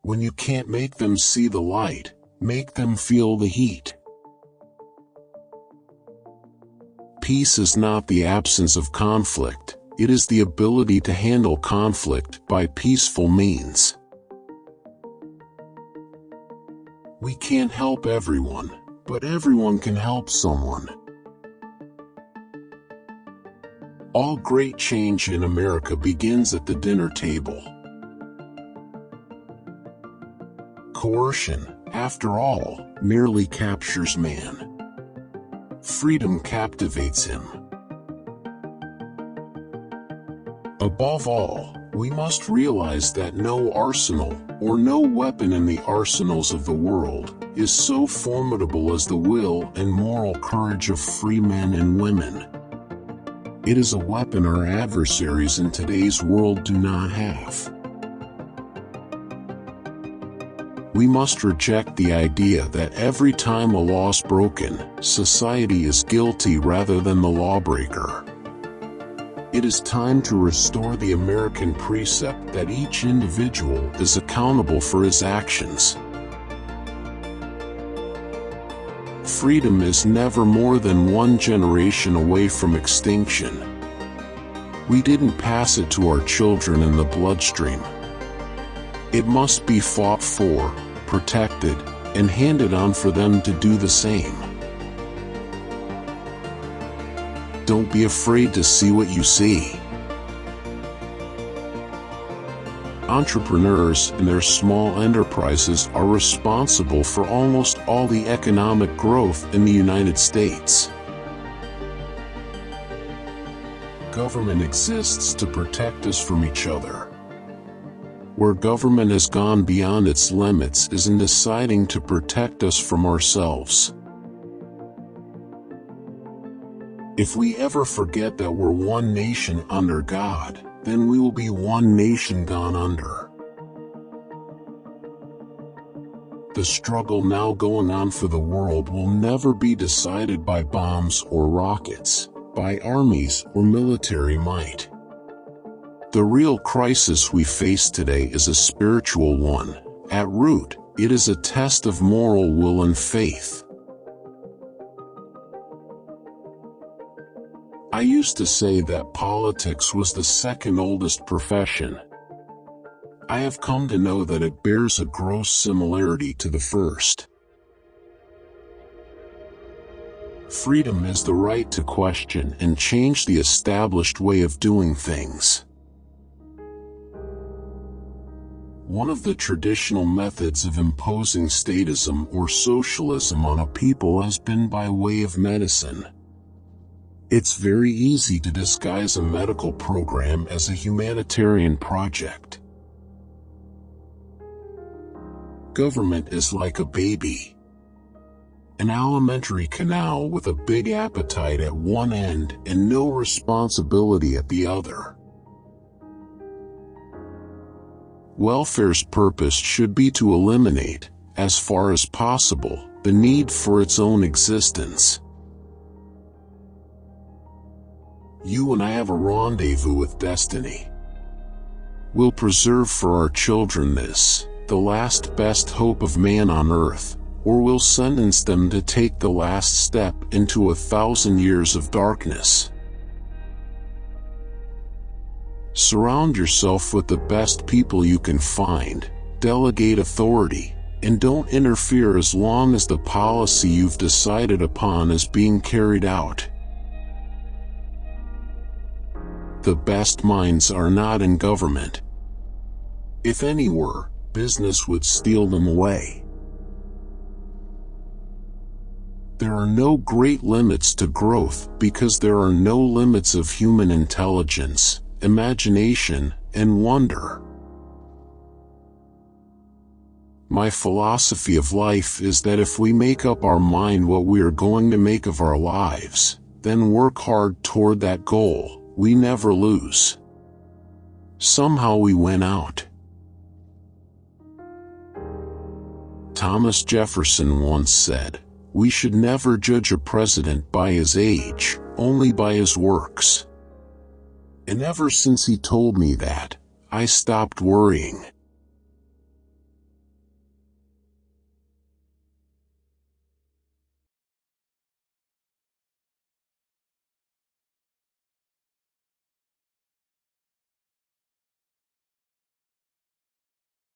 When you can't make them see the light, make them feel the heat. Peace is not the absence of conflict, it is the ability to handle conflict by peaceful means. We can't help everyone, but everyone can help someone. All great change in America begins at the dinner table. Coercion, after all, merely captures man. Freedom captivates him. Above all, we must realize that no arsenal, or no weapon in the arsenals of the world, is so formidable as the will and moral courage of free men and women. It is a weapon our adversaries in today's world do not have. We must reject the idea that every time a law is broken, society is guilty rather than the lawbreaker. It is time to restore the American precept that each individual is accountable for his actions. Freedom is never more than one generation away from extinction. We didn't pass it to our children in the bloodstream. It must be fought for, protected, and handed on for them to do the same. Don't be afraid to see what you see. Entrepreneurs and their small enterprises are responsible for almost all the economic growth in the United States. Government exists to protect us from each other. Where government has gone beyond its limits is in deciding to protect us from ourselves. If we ever forget that we're one nation under God, then we will be one nation gone under. The struggle now going on for the world will never be decided by bombs or rockets, by armies or military might. The real crisis we face today is a spiritual one. At root, it is a test of moral will and faith. I used to say that politics was the second oldest profession. I have come to know that it bears a gross similarity to the first. Freedom is the right to question and change the established way of doing things. One of the traditional methods of imposing statism or socialism on a people has been by way of medicine. It's very easy to disguise a medical program as a humanitarian project. Government is like a baby. An alimentary canal with a big appetite at one end and no responsibility at the other. Welfare's purpose should be to eliminate, as far as possible, the need for its own existence. You and I have a rendezvous with destiny. We'll preserve for our children this, the last best hope of man on earth, or we'll sentence them to take the last step into 1,000 years of darkness. Surround yourself with the best people you can find, delegate authority, and don't interfere as long as the policy you've decided upon is being carried out. The best minds are not in government. If any were, business would steal them away. There are no great limits to growth because there are no limits of human intelligence, imagination, and wonder. My philosophy of life is that if we make up our mind what we are going to make of our lives, then work hard toward that goal, we never lose. Somehow we win out. Thomas Jefferson once said, "We should never judge a president by his age, only by his works." And ever since he told me that, I stopped worrying.